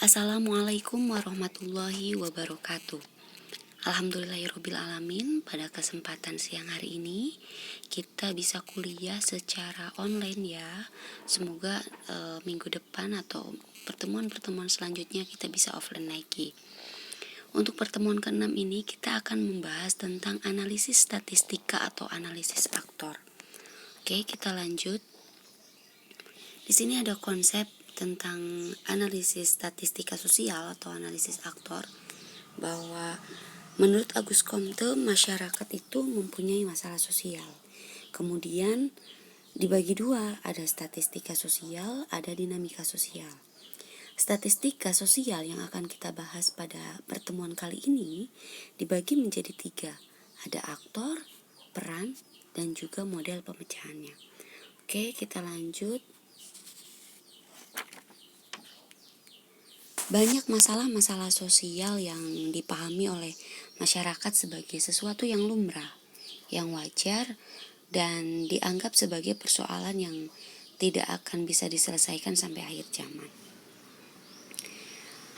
Assalamualaikum warahmatullahi wabarakatuh. Alhamdulillahirrabbilalamin, pada kesempatan siang hari ini kita bisa kuliah secara online ya. Semoga minggu depan atau pertemuan-pertemuan selanjutnya kita bisa offline lagi. Untuk pertemuan ke-6 ini kita akan membahas tentang analisis statistika atau analisis aktor. Oke, kita lanjut. Di sini ada konsep tentang analisis statistika sosial atau analisis aktor, bahwa menurut Auguste Comte masyarakat itu mempunyai masalah sosial. Kemudian dibagi dua, ada statistika sosial, ada dinamika sosial. Statistika sosial yang akan kita bahas pada pertemuan kali ini dibagi menjadi 3. Ada aktor, peran, dan juga model pemecahannya. Oke, kita lanjut. Banyak masalah-masalah sosial yang dipahami oleh masyarakat sebagai sesuatu yang lumrah, yang wajar, dan dianggap sebagai persoalan yang tidak akan bisa diselesaikan sampai akhir zaman.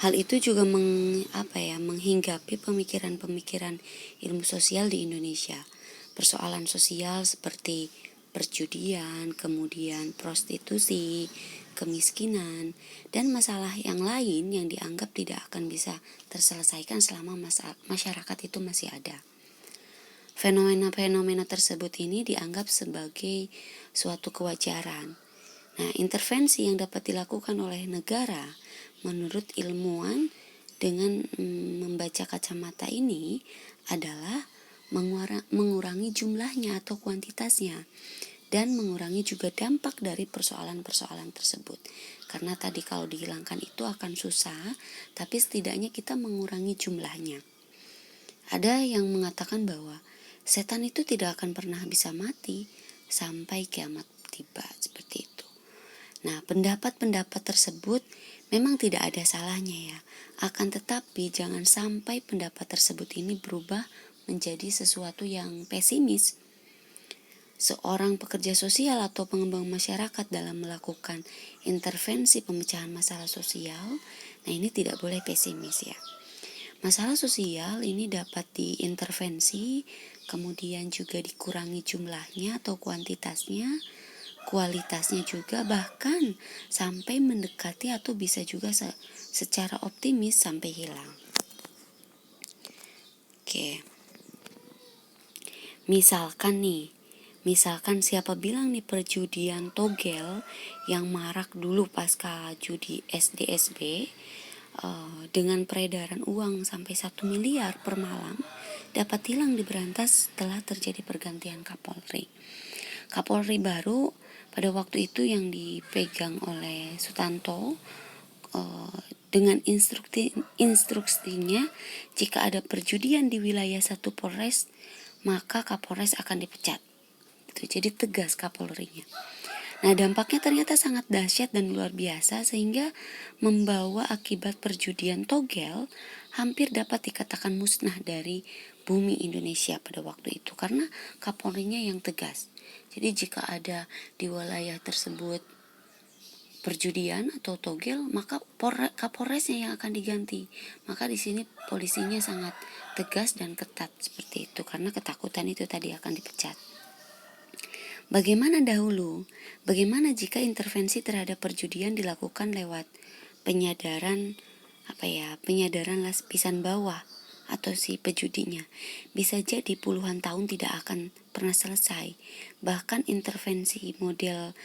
Hal itu juga menghinggapi pemikiran-pemikiran ilmu sosial di Indonesia. Persoalan sosial seperti perjudian, kemudian prostitusi, kemiskinan, dan masalah yang lain yang dianggap tidak akan bisa terselesaikan selama masyarakat itu masih ada. Fenomena-fenomena tersebut ini dianggap sebagai suatu kewajaran. Nah, intervensi yang dapat dilakukan oleh negara menurut ilmuwan dengan membaca kacamata ini adalah mengurangi jumlahnya atau kuantitasnya, dan mengurangi juga dampak dari persoalan-persoalan tersebut. Karena tadi kalau dihilangkan itu akan susah, tapi setidaknya kita mengurangi jumlahnya. Ada yang mengatakan bahwa setan itu tidak akan pernah bisa mati sampai kiamat tiba, seperti itu. Nah, pendapat-pendapat tersebut memang tidak ada salahnya ya. Akan tetapi jangan sampai pendapat tersebut ini berubah menjadi sesuatu yang pesimis. Seorang pekerja sosial atau pengembang masyarakat dalam melakukan intervensi pemecahan masalah sosial, nah ini tidak boleh pesimis ya. Masalah sosial ini dapat diintervensi, kemudian juga dikurangi jumlahnya atau kuantitasnya, kualitasnya juga, bahkan sampai mendekati atau bisa juga secara optimis sampai hilang. Oke. Misalkan siapa bilang nih perjudian togel yang marak dulu pasca judi SD-SB dengan peredaran uang sampai 1 miliar per malam dapat hilang diberantas setelah terjadi pergantian Kapolri. Kapolri baru pada waktu itu yang dipegang oleh Sutanto dengan instruksinya jika ada perjudian di wilayah satu Polres maka Kapolres akan dipecat. Jadi tegas Kapolrinya. Nah, dampaknya ternyata sangat dahsyat dan luar biasa sehingga membawa akibat perjudian togel hampir dapat dikatakan musnah dari bumi Indonesia pada waktu itu karena Kapolrinya yang tegas. Jadi jika ada di wilayah tersebut perjudian atau togel, maka Kapolresnya yang akan diganti. Maka di sini polisinya sangat tegas dan ketat seperti itu karena ketakutan itu tadi akan dipecat. Bagaimana dahulu? Bagaimana jika intervensi terhadap perjudian dilakukan lewat penyadaran lapisan bawah atau si pejudinya? Bisa jadi puluhan tahun tidak akan pernah selesai. Bahkan intervensi model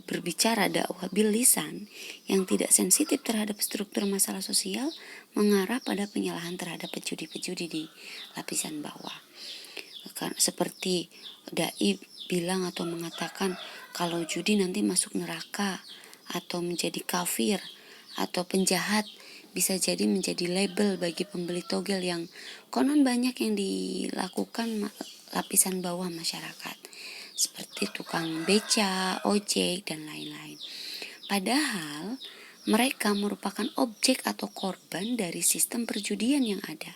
berbicara dakwah bil lisan yang tidak sensitif terhadap struktur masalah sosial mengarah pada penyalahan terhadap pejudi-pejudi di lapisan bawah. Seperti dai bilang atau mengatakan kalau judi nanti masuk neraka atau menjadi kafir atau penjahat, bisa jadi menjadi label bagi pembeli togel yang konon banyak yang dilakukan lapisan bawah masyarakat seperti tukang beca, ojek, dan lain-lain. Padahal mereka merupakan objek atau korban dari sistem perjudian yang ada.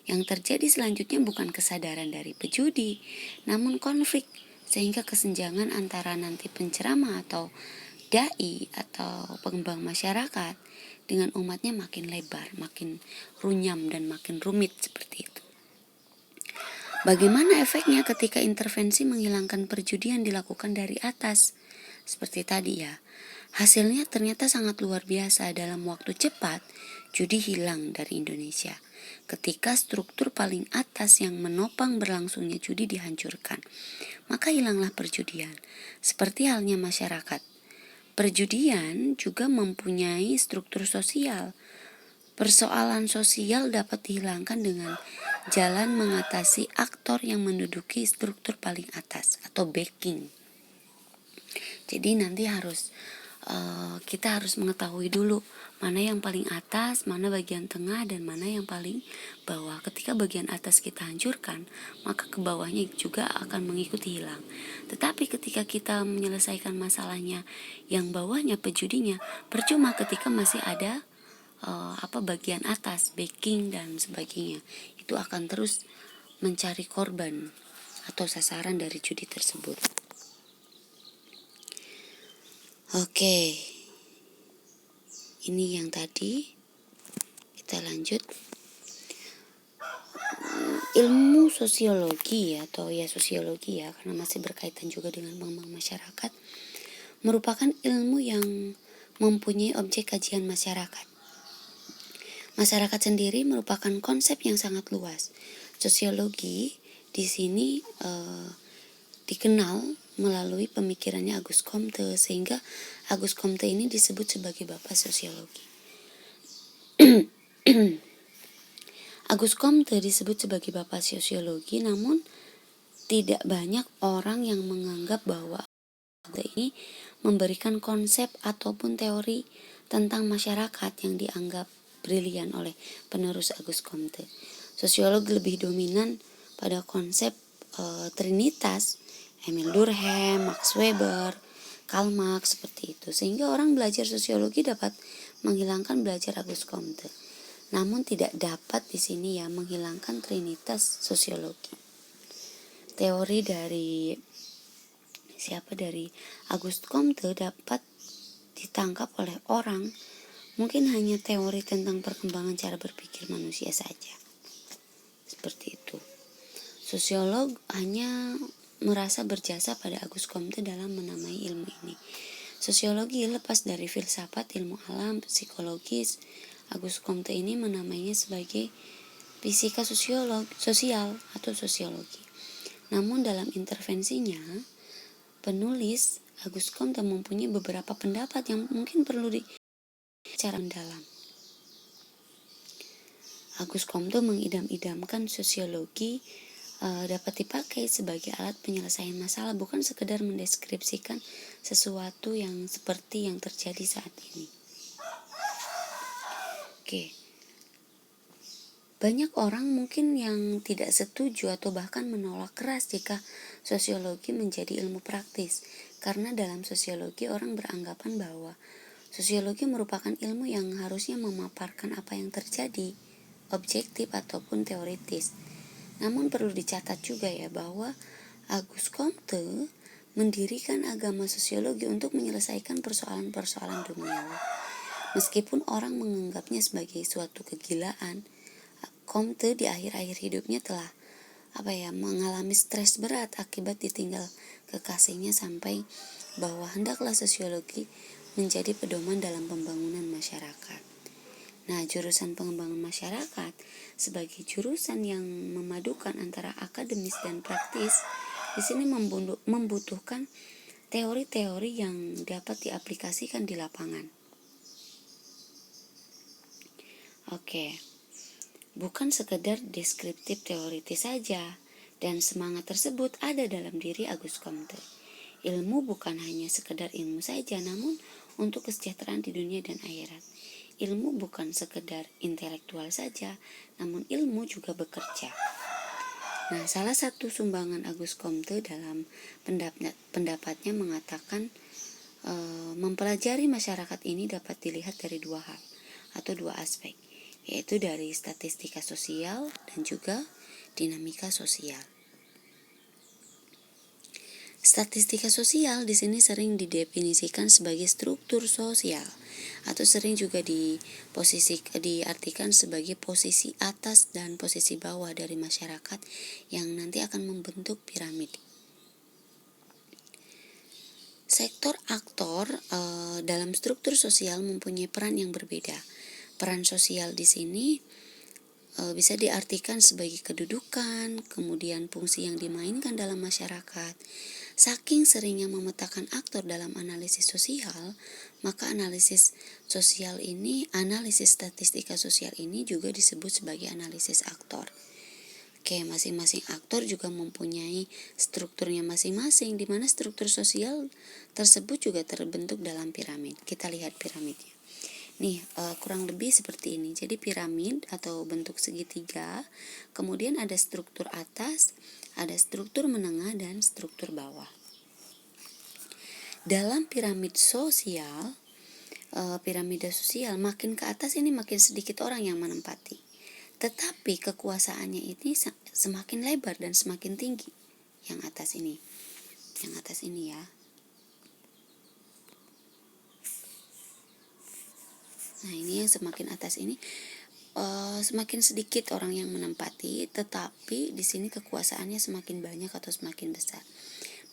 Yang terjadi selanjutnya bukan kesadaran dari pejudi, namun konflik, sehingga kesenjangan antara nanti penceramah atau dai atau pengembang masyarakat dengan umatnya makin lebar, makin runyam dan makin rumit seperti itu. Bagaimana efeknya ketika intervensi menghilangkan perjudian dilakukan dari atas? Seperti tadi ya, hasilnya ternyata sangat luar biasa. Dalam waktu cepat, judi hilang dari Indonesia. Ketika struktur paling atas yang menopang berlangsungnya judi dihancurkan, maka hilanglah perjudian. Seperti halnya masyarakat, perjudian juga mempunyai struktur sosial. Persoalan sosial dapat dihilangkan dengan jalan mengatasi aktor yang menduduki struktur paling atas atau backing. Jadi nanti kita harus mengetahui dulu mana yang paling atas, mana bagian tengah, dan mana yang paling bawah. Ketika bagian atas kita hancurkan, maka ke bawahnya juga akan mengikuti hilang. Tetapi ketika kita menyelesaikan masalahnya yang bawahnya pejudinya, percuma ketika masih ada bagian atas, backing dan sebagainya. Itu akan terus mencari korban atau sasaran dari judi tersebut. Oke, ini yang tadi. Kita lanjut. Ilmu sosiologi atau sosiologi karena masih berkaitan juga dengan pengembang masyarakat, merupakan ilmu yang mempunyai objek kajian masyarakat. Masyarakat sendiri merupakan konsep yang sangat luas. Sosiologi di sini dikenal melalui pemikirannya Auguste Comte, sehingga Auguste Comte ini disebut sebagai bapak sosiologi. Auguste Comte disebut sebagai bapak sosiologi, namun tidak banyak orang yang menganggap bahwa Comte ini memberikan konsep ataupun teori tentang masyarakat yang dianggap brilian oleh penerus Auguste Comte. Sosiolog lebih dominan pada konsep trinitas, Emile Durkheim, Max Weber, Karl Marx, seperti itu. Sehingga orang belajar sosiologi dapat menghilangkan belajar Auguste Comte. Namun tidak dapat di sini menghilangkan trinitas sosiologi. Teori dari Auguste Comte dapat ditangkap oleh orang mungkin hanya teori tentang perkembangan cara berpikir manusia saja. Seperti itu. Sosiolog hanya merasa berjasa pada Auguste Comte dalam menamai ilmu ini. Sosiologi lepas dari filsafat, ilmu alam, psikologis. Auguste Comte ini menamainya sebagai fisika sosial atau sosiologi. Namun dalam intervensinya, penulis Auguste Comte mempunyai beberapa pendapat yang mungkin perlu secara mendalam. Auguste Comte mengidam-idamkan sosiologi dapat dipakai sebagai alat penyelesaian masalah, bukan sekedar mendeskripsikan sesuatu yang seperti yang terjadi saat ini. Oke. Banyak orang mungkin yang tidak setuju atau bahkan menolak keras jika sosiologi menjadi ilmu praktis, karena dalam sosiologi orang beranggapan bahwa sosiologi merupakan ilmu yang harusnya memaparkan apa yang terjadi, objektif ataupun teoritis. Namun perlu dicatat juga bahwa Auguste Comte mendirikan agama sosiologi untuk menyelesaikan persoalan-persoalan duniawi. Meskipun orang menganggapnya sebagai suatu kegilaan, Comte di akhir-akhir hidupnya telah mengalami stres berat akibat ditinggal kekasihnya, sampai bahwa hendaklah sosiologi menjadi pedoman dalam pembangunan masyarakat. Nah, jurusan pengembangan masyarakat sebagai jurusan yang memadukan antara akademis dan praktis, di sini membutuhkan teori-teori yang dapat diaplikasikan di lapangan. Oke. Bukan sekedar deskriptif teoritis saja, dan semangat tersebut ada dalam diri Auguste Comte. Ilmu bukan hanya sekedar ilmu saja, namun untuk kesejahteraan di dunia dan akhirat. Ilmu bukan sekedar intelektual saja, namun ilmu juga bekerja. Nah, salah satu sumbangan Auguste Comte dalam pendapatnya mengatakan mempelajari masyarakat ini dapat dilihat dari dua hal atau dua aspek, yaitu dari statistika sosial dan juga dinamika sosial. Statistika sosial di sini sering didefinisikan sebagai struktur sosial atau sering juga diartikan sebagai posisi atas dan posisi bawah dari masyarakat yang nanti akan membentuk piramid. Sektor aktor dalam struktur sosial mempunyai peran yang berbeda. Peran sosial di sini bisa diartikan sebagai kedudukan, kemudian fungsi yang dimainkan dalam masyarakat. Saking seringnya memetakan aktor dalam analisis sosial, maka analisis statistika sosial ini juga disebut sebagai analisis aktor. Oke, masing-masing aktor juga mempunyai strukturnya masing-masing, di mana struktur sosial tersebut juga terbentuk dalam piramid. Kita lihat piramidnya. Nih, kurang lebih seperti ini. Jadi piramid atau bentuk segitiga, kemudian ada struktur atas, ada struktur menengah, dan struktur bawah. Dalam piramida sosial, makin ke atas ini makin sedikit orang yang menempati. Tetapi kekuasaannya ini semakin lebar dan semakin tinggi. Yang atas ini ya. Nah, ini yang semakin atas ini semakin sedikit orang yang menempati, tetapi di sini kekuasaannya semakin banyak atau semakin besar.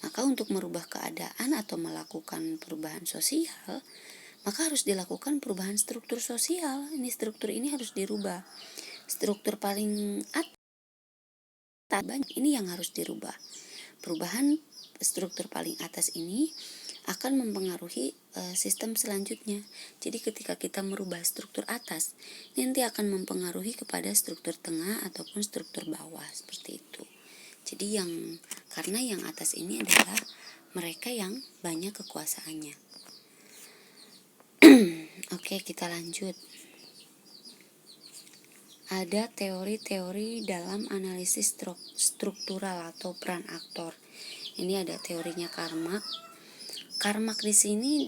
Maka untuk merubah keadaan atau melakukan perubahan sosial, maka harus dilakukan perubahan struktur sosial. Struktur ini harus dirubah. Struktur paling atas banyak ini yang harus dirubah. Perubahan struktur paling atas ini akan mempengaruhi sistem selanjutnya. Jadi ketika kita merubah struktur atas, nanti akan mempengaruhi kepada struktur tengah ataupun struktur bawah, seperti itu. Jadi karena yang atas ini adalah mereka yang banyak kekuasaannya. Oke, kita lanjut. Ada teori-teori dalam analisis struktural atau peran aktor. Ini ada teorinya Karmak. Karmak di sini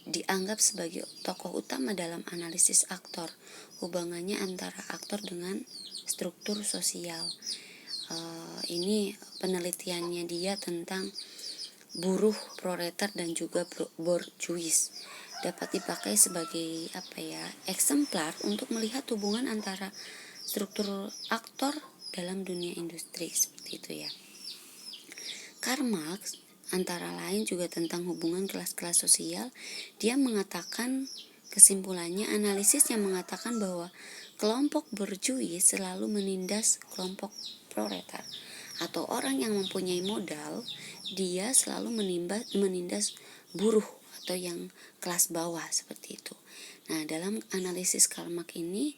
dianggap sebagai tokoh utama dalam analisis aktor. Hubungannya antara aktor dengan struktur sosial. Ini penelitiannya dia tentang buruh, proletar, dan juga bourgeois. Dapat dipakai sebagai eksemplar untuk melihat hubungan antara struktur aktor dalam dunia industri, seperti itu ya. Karl Marx antara lain juga tentang hubungan kelas-kelas sosial. Dia mengatakan, kesimpulannya, analisis yang mengatakan bahwa kelompok bourgeois selalu menindas kelompok proletar atau orang yang mempunyai modal. Dia selalu menindas buruh atau yang kelas bawah, seperti itu. Nah, dalam analisis Karl Marx ini,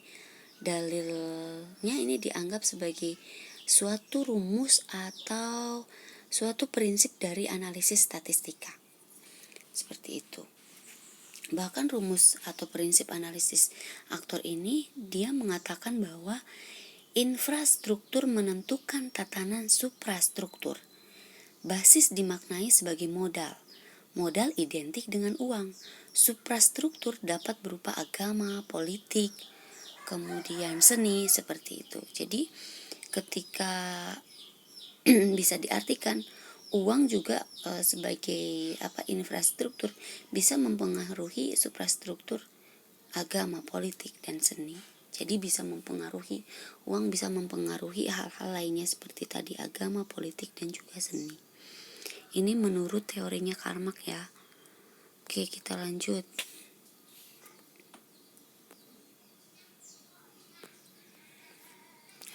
dalilnya ini dianggap sebagai suatu rumus atau suatu prinsip dari analisis statistika, seperti itu. Bahkan rumus atau prinsip analisis aktor ini dia mengatakan bahwa infrastruktur menentukan tatanan suprastruktur. Basis dimaknai sebagai modal. Modal identik dengan uang. Suprastruktur dapat berupa agama, politik, kemudian seni, seperti itu. Jadi ketika bisa diartikan uang juga sebagai infrastruktur bisa mempengaruhi suprastruktur agama, politik, dan seni. Jadi bisa mempengaruhi, uang bisa mempengaruhi hal-hal lainnya seperti tadi agama, politik, dan juga seni. Ini menurut teorinya Karl Marx ya. Oke, kita lanjut.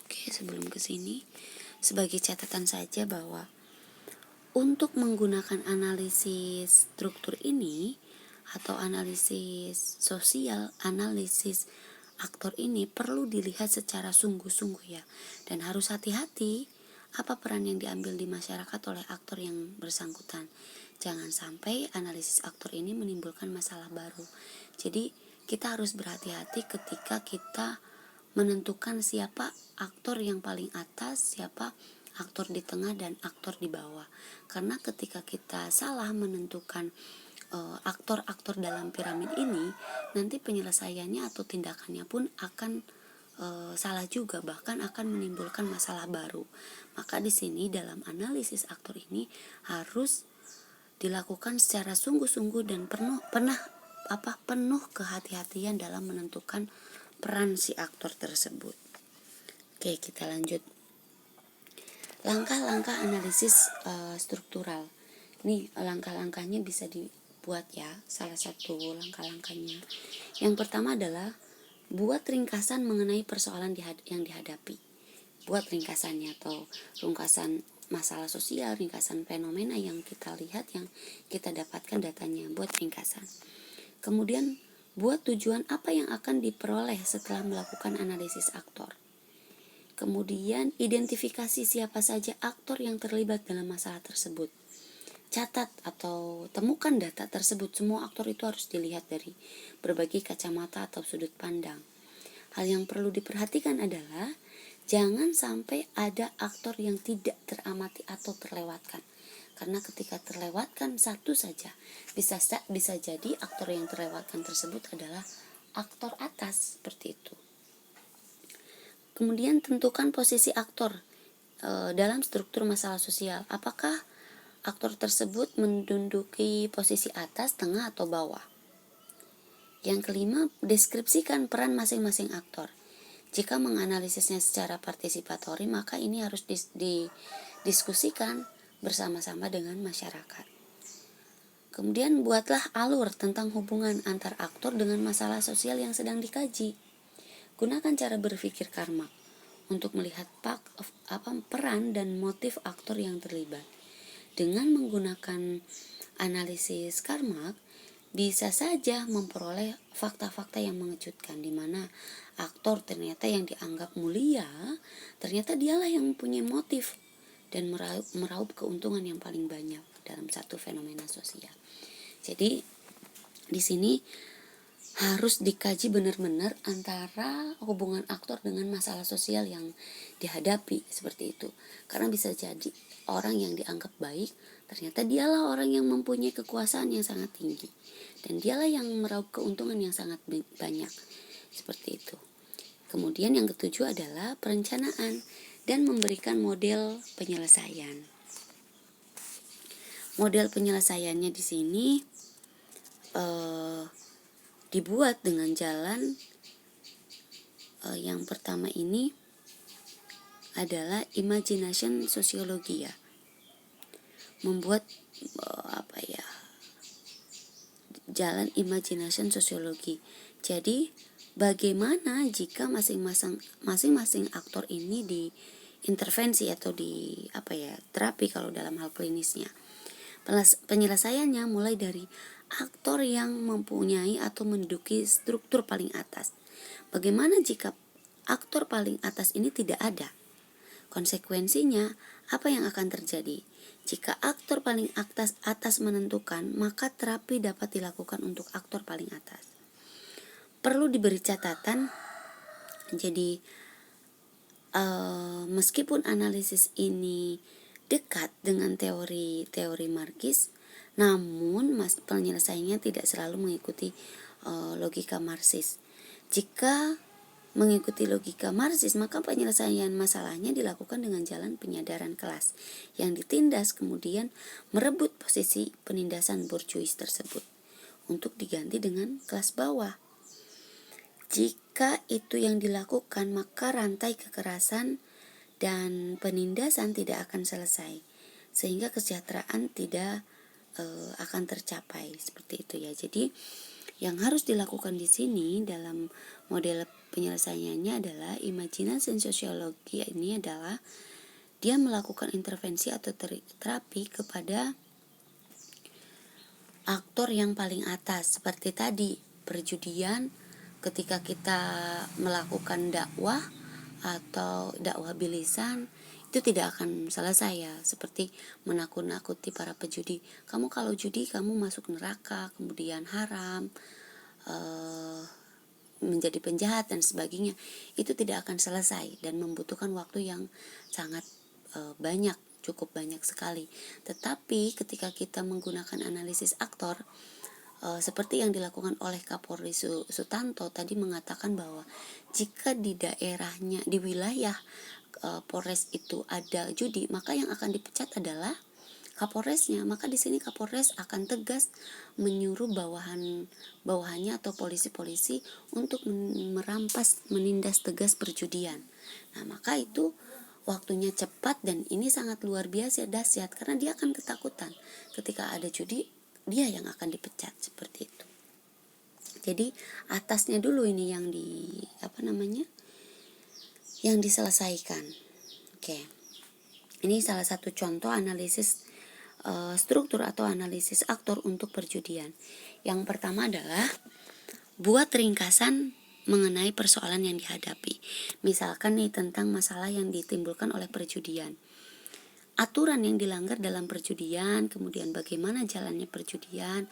Oke, sebelum ke sini sebagai catatan saja bahwa untuk menggunakan analisis struktur ini atau analisis sosial, analisis aktor ini perlu dilihat secara sungguh-sungguh ya, dan harus hati-hati apa peran yang diambil di masyarakat oleh aktor yang bersangkutan. Jangan sampai analisis aktor ini menimbulkan masalah baru. Jadi kita harus berhati-hati ketika kita menentukan siapa aktor yang paling atas, siapa aktor di tengah, dan aktor di bawah. Karena ketika kita salah menentukan aktor-aktor dalam piramid ini, nanti penyelesaiannya atau tindakannya pun akan salah juga, bahkan akan menimbulkan masalah baru. Maka di sini dalam analisis aktor ini harus dilakukan secara sungguh-sungguh dan penuh kehati-hatian dalam menentukan peran si aktor tersebut. Oke, kita lanjut. Langkah-langkah analisis struktural. Nih, langkah-langkahnya bisa dibuat ya. Salah satu langkah-langkahnya. Yang pertama adalah buat ringkasan mengenai persoalan yang dihadapi. Buat ringkasannya atau ringkasan masalah sosial, ringkasan fenomena yang kita lihat, yang kita dapatkan datanya. Buat ringkasan. Kemudian buat tujuan apa yang akan diperoleh setelah melakukan analisis aktor. Kemudian identifikasi siapa saja aktor yang terlibat dalam masalah tersebut. Catat atau temukan data tersebut. Semua aktor itu harus dilihat dari berbagai kacamata atau sudut pandang. Hal yang perlu diperhatikan adalah jangan sampai ada aktor yang tidak teramati atau terlewatkan. Karena ketika terlewatkan satu saja, bisa jadi aktor yang terlewatkan tersebut adalah aktor atas, seperti itu. Kemudian tentukan posisi aktor dalam struktur masalah sosial. Apakah aktor tersebut menduduki posisi atas, tengah, atau bawah? Yang kelima, deskripsikan peran masing-masing aktor. Jika menganalisisnya secara partisipatori, maka ini harus didiskusikan bersama-sama dengan masyarakat. Kemudian buatlah alur tentang hubungan antar aktor dengan masalah sosial yang sedang dikaji. Gunakan cara berpikir Karmak untuk melihat peran dan motif aktor yang terlibat. Dengan menggunakan analisis Karmak, bisa saja memperoleh fakta-fakta yang mengejutkan, di mana aktor ternyata yang dianggap mulia, ternyata dialah yang mempunyai motif dan meraup keuntungan yang paling banyak dalam satu fenomena sosial. Jadi di sini harus dikaji benar-benar antara hubungan aktor dengan masalah sosial yang dihadapi, seperti itu. Karena bisa jadi orang yang dianggap baik, ternyata dialah orang yang mempunyai kekuasaan yang sangat tinggi. Dan dialah yang meraup keuntungan yang sangat banyak, seperti itu. Kemudian yang ketujuh adalah perencanaan dan memberikan model penyelesaian. Model penyelesaiannya di sini dibuat dengan jalan yang pertama ini adalah imagination sosiologi ya. Membuat jalan imagination sosiologi. Jadi bagaimana jika masing-masing aktor ini diintervensi atau terapi kalau dalam hal klinisnya. Penyelesaiannya mulai dari aktor yang mempunyai atau menduduki struktur paling atas. Bagaimana jika aktor paling atas ini tidak ada? Konsekuensinya, apa yang akan terjadi? Jika aktor paling atas menentukan, maka terapi dapat dilakukan untuk aktor paling atas. Perlu diberi catatan, jadi meskipun analisis ini dekat dengan teori Marxis, namun penyelesaiannya tidak selalu mengikuti logika Marxis. Jika mengikuti logika Marxis, maka penyelesaian masalahnya dilakukan dengan jalan penyadaran kelas yang ditindas, kemudian merebut posisi penindasan bourgeois tersebut untuk diganti dengan kelas bawah. Jika itu yang dilakukan, maka rantai kekerasan dan penindasan tidak akan selesai, sehingga kesejahteraan tidak akan tercapai, seperti itu ya. Jadi yang harus dilakukan di sini dalam model penyelesaiannya adalah imagination sosiologi. Ini adalah dia melakukan intervensi atau terapi kepada aktor yang paling atas, seperti tadi perjudian. Ketika kita melakukan dakwah atau dakwah bilisan, itu tidak akan selesai ya, seperti menakut-nakuti para pejudi. Kamu kalau judi kamu masuk neraka, kemudian haram, menjadi penjahat dan sebagainya. Itu tidak akan selesai dan membutuhkan waktu yang sangat cukup banyak sekali. Tetapi ketika kita menggunakan analisis aktor, seperti yang dilakukan oleh Kapolri Sutanto tadi mengatakan bahwa jika di daerahnya, di wilayah Polres itu ada judi, maka yang akan dipecat adalah Kapolresnya. Maka di sini Kapolres akan tegas menyuruh bawahannya atau polisi-polisi untuk merampas, menindas tegas perjudian. Nah, maka itu waktunya cepat dan ini sangat luar biasa dahsyat karena dia akan ketakutan ketika ada judi, dia yang akan dipecat seperti itu. Jadi atasnya dulu ini yang yang diselesaikan. Oke. Ini salah satu contoh analisis struktur atau analisis aktor untuk perjudian. Yang pertama adalah buat ringkasan mengenai persoalan yang dihadapi. Misalkan nih tentang masalah yang ditimbulkan oleh perjudian. Aturan yang dilanggar dalam perjudian, kemudian bagaimana jalannya perjudian,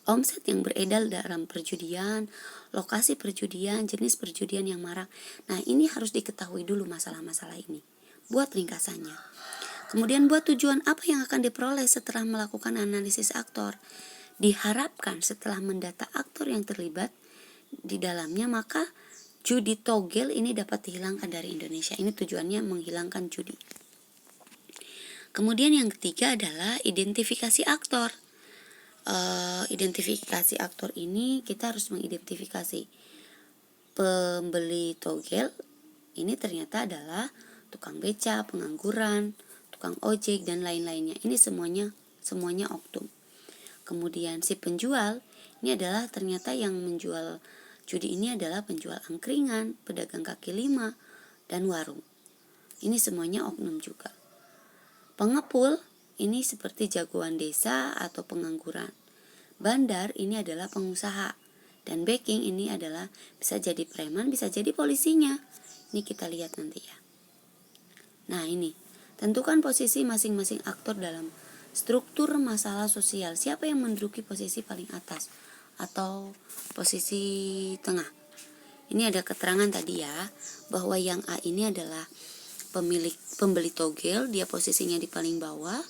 omset yang beredar dalam perjudian, lokasi perjudian, jenis perjudian yang marak. Nah, ini harus diketahui dulu masalah-masalah ini. Buat ringkasannya. Kemudian buat tujuan apa yang akan diperoleh setelah melakukan analisis aktor. Diharapkan setelah mendata aktor yang terlibat di dalamnya, maka judi togel ini dapat dihilangkan dari Indonesia. Ini tujuannya menghilangkan judi. Kemudian yang ketiga adalah identifikasi aktor. Identifikasi aktor ini kita harus mengidentifikasi pembeli togel ini ternyata adalah tukang beca, pengangguran, tukang ojek dan lain-lainnya. Ini semuanya oknum. Kemudian si penjual ini adalah ternyata yang menjual judi ini adalah penjual angkringan, pedagang kaki lima, dan warung. Ini semuanya oknum juga. Pengepul ini seperti jagoan desa atau pengangguran. Bandar ini adalah pengusaha. Dan backing ini adalah bisa jadi preman, bisa jadi polisinya. Ini kita lihat nanti ya. Nah ini, tentukan posisi masing-masing aktor dalam struktur masalah sosial. Siapa yang menduduki posisi paling atas atau posisi tengah? Ini ada keterangan tadi ya, bahwa yang A ini adalah pembeli togel, dia posisinya di paling bawah.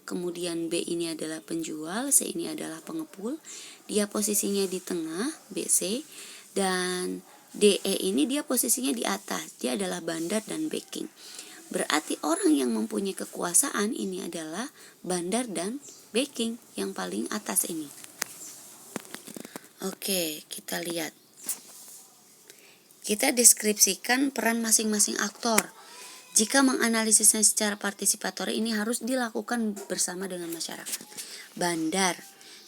Kemudian B ini adalah penjual, C ini adalah pengepul, dia posisinya di tengah, BC, dan DE ini dia posisinya di atas, dia adalah bandar dan backing. Berarti orang yang mempunyai kekuasaan ini adalah bandar dan backing yang paling atas ini. Oke, kita lihat. Kita deskripsikan peran masing-masing aktor. Jika menganalisisnya secara partisipator ini harus dilakukan bersama dengan masyarakat. Bandar.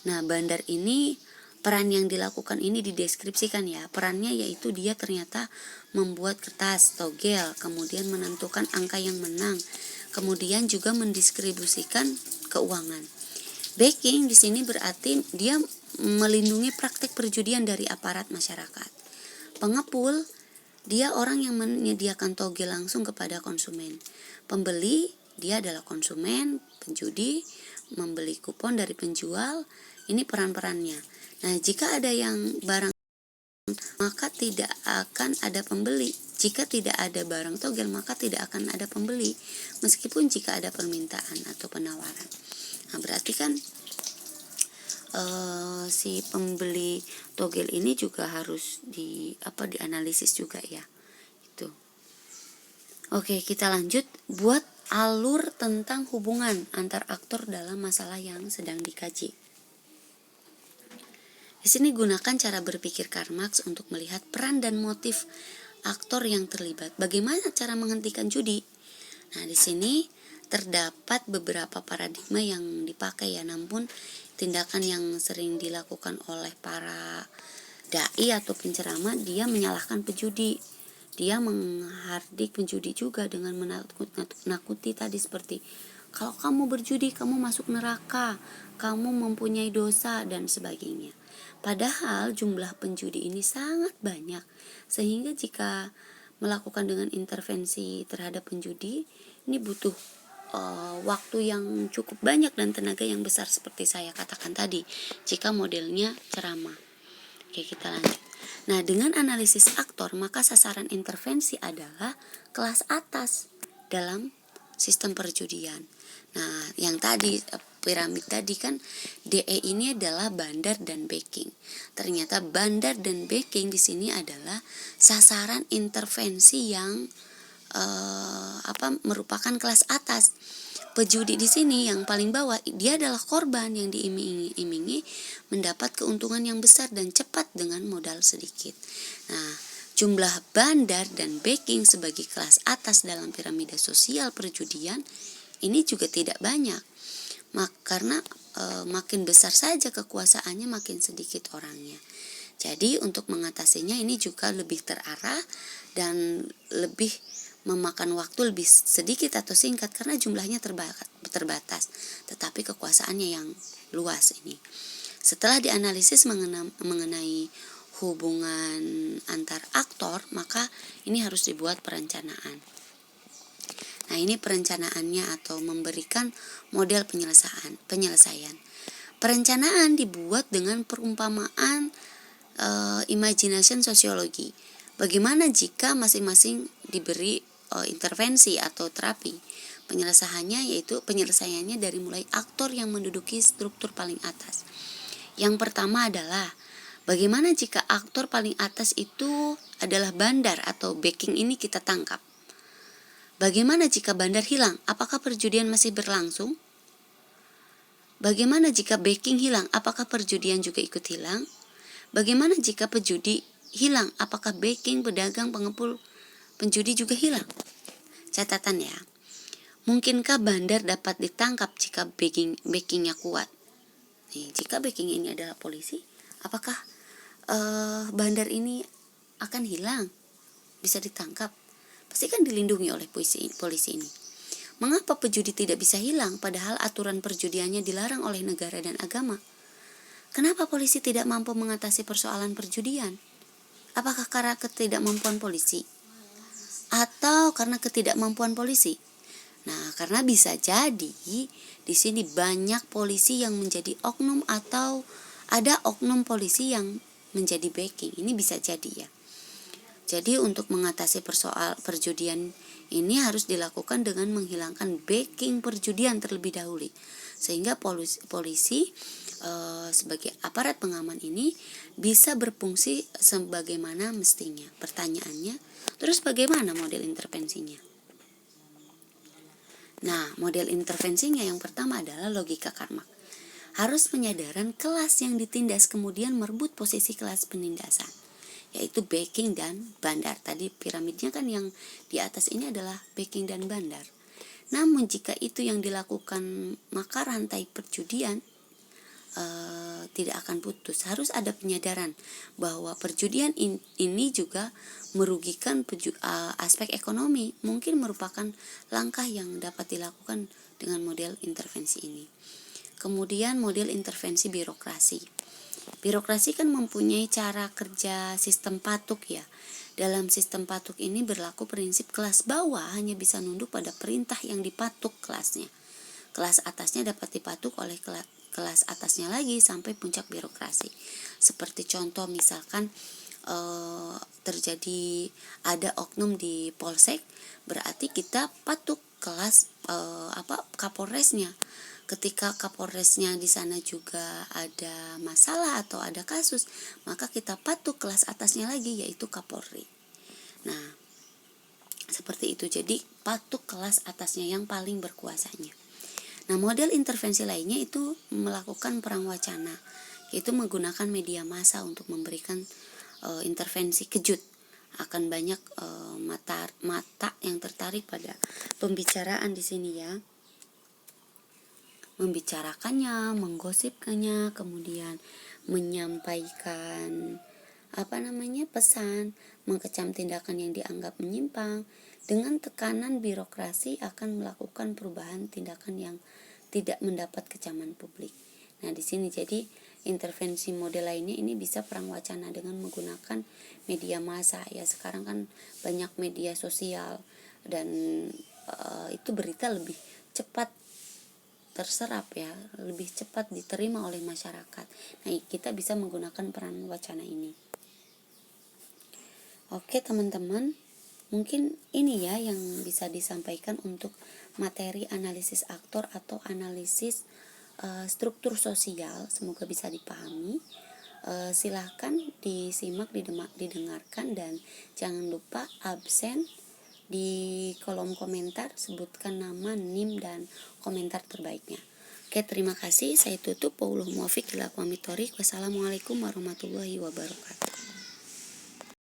Nah, bandar ini peran yang dilakukan ini dideskripsikan ya. Perannya yaitu dia ternyata membuat kertas togel, kemudian menentukan angka yang menang, kemudian juga mendistribusikan keuangan. Backing di sini berarti dia melindungi praktek perjudian dari aparat masyarakat. Pengepul, dia orang yang menyediakan togel langsung kepada konsumen. Pembeli, dia adalah konsumen, penjudi, membeli kupon dari penjual. Ini peran-perannya. Nah, jika ada yang barang, maka tidak akan ada pembeli. Jika tidak ada barang togel, maka tidak akan ada pembeli. Meskipun jika ada permintaan atau penawaran. Nah, berarti kan si pembeli togel ini juga harus dianalisis juga ya. Itu. Oke, kita lanjut buat alur tentang hubungan antar aktor dalam masalah yang sedang dikaji. Di sini gunakan cara berpikir Karl Marx untuk melihat peran dan motif aktor yang terlibat. Bagaimana cara menghentikan judi? Nah, di sini terdapat beberapa paradigma yang dipakai ya, namun tindakan yang sering dilakukan oleh para dai atau penceramah, dia menyalahkan penjudi. Dia menghardik penjudi juga dengan menakut-nakuti tadi seperti kalau kamu berjudi kamu masuk neraka, kamu mempunyai dosa dan sebagainya. Padahal jumlah penjudi ini sangat banyak, sehingga jika melakukan dengan intervensi terhadap penjudi ini butuh waktu yang cukup banyak dan tenaga yang besar seperti saya katakan tadi jika modelnya ceramah. Oke, kita lanjut. Nah, dengan analisis aktor maka sasaran intervensi adalah kelas atas dalam sistem perjudian. Nah, yang tadi piramid tadi kan, DE ini adalah bandar dan backing. Ternyata bandar dan backing di sini adalah sasaran intervensi yang merupakan kelas atas. Pejudi di sini yang paling bawah, dia adalah korban yang diiming-imingi mendapat keuntungan yang besar dan cepat dengan modal sedikit. Nah, jumlah bandar dan backing sebagai kelas atas dalam piramida sosial perjudian ini juga tidak banyak. Karena makin besar saja kekuasaannya, makin sedikit orangnya. Jadi untuk mengatasinya ini juga lebih terarah dan lebih memakan waktu lebih sedikit atau singkat karena jumlahnya terbatas, tetapi kekuasaannya yang luas ini. Setelah dianalisis mengenai hubungan antar aktor, maka ini harus dibuat perencanaan. Nah, ini perencanaannya atau memberikan model penyelesaian. Perencanaan dibuat dengan perumpamaan imagination sosiologi. Bagaimana jika masing-masing diberi intervensi atau terapi? Penyelesaiannya dari mulai aktor yang menduduki struktur paling atas. Yang pertama adalah bagaimana jika aktor paling atas itu adalah bandar atau backing ini kita tangkap? Bagaimana jika bandar hilang? Apakah perjudian masih berlangsung? Bagaimana jika backing hilang? Apakah perjudian juga ikut hilang? Bagaimana jika pejudi hilang? Apakah backing, pedagang, pengepul, penjudi juga hilang? Catatan ya. Mungkinkah bandar dapat ditangkap jika backingnya kuat? Jika backing ini adalah polisi, apakah bandar ini akan hilang? Bisa ditangkap? Pasti kan dilindungi oleh polisi ini. Mengapa pejudi tidak bisa hilang padahal aturan perjudiannya dilarang oleh negara dan agama? Kenapa polisi tidak mampu mengatasi persoalan perjudian? Apakah karena ketidakmampuan polisi? Atau karena ketidakmampuan polisi? Nah, karena bisa jadi di sini banyak polisi yang menjadi oknum atau ada oknum polisi yang menjadi backing. Ini bisa jadi ya. Jadi untuk mengatasi persoalan perjudian ini harus dilakukan dengan menghilangkan backing perjudian terlebih dahulu. Sehingga polisi sebagai aparat pengaman ini bisa berfungsi sebagaimana mestinya. Pertanyaannya, terus bagaimana model intervensinya? Nah, model intervensinya yang pertama adalah logika karma. Harus penyadaran kelas yang ditindas kemudian merebut posisi kelas penindasan, yaitu backing dan bandar. Tadi piramidnya kan yang di atas ini adalah backing dan bandar. Namun jika itu yang dilakukan, maka rantai perjudian tidak akan putus. Harus ada penyadaran bahwa perjudian ini juga merugikan aspek ekonomi. Mungkin merupakan langkah yang dapat dilakukan dengan model intervensi ini. Kemudian model intervensi birokrasi. Birokrasi kan mempunyai cara kerja sistem patuk ya. Dalam sistem patuk ini berlaku prinsip kelas bawah hanya bisa nunduk pada perintah yang dipatuk kelasnya. Kelas atasnya dapat dipatuk oleh kelas atasnya lagi sampai puncak birokrasi. Seperti contoh misalkan terjadi ada oknum di polsek, berarti kita patuk kelas kapolresnya. Ketika kapolresnya di sana juga ada masalah atau ada kasus, maka kita patuk kelas atasnya lagi, yaitu kapolri. Nah, seperti itu. Jadi patuk kelas atasnya yang paling berkuasanya. Nah, model intervensi lainnya itu melakukan perang wacana, yaitu menggunakan media massa untuk memberikan intervensi kejut. Akan banyak mata yang tertarik pada pembicaraan di sini ya. Membicarakannya, menggosipkannya, kemudian menyampaikan pesan, mengecam tindakan yang dianggap menyimpang. Dengan tekanan birokrasi akan melakukan perubahan tindakan yang tidak mendapat kecaman publik. Nah, di sini jadi intervensi model lainnya ini bisa perang wacana dengan menggunakan media massa. Ya, sekarang kan banyak media sosial dan itu berita lebih cepat terserap ya, lebih cepat diterima oleh masyarakat. Nah, kita bisa menggunakan peran wacana ini. Oke teman-teman, mungkin ini ya yang bisa disampaikan untuk materi analisis aktor atau analisis struktur sosial, semoga bisa dipahami. Silahkan disimak, didengarkan, dan jangan lupa absen di kolom komentar, sebutkan nama, NIM, dan komentar terbaiknya. Oke, terima kasih. Saya tutup. Wassalamualaikum warahmatullahi wabarakatuh.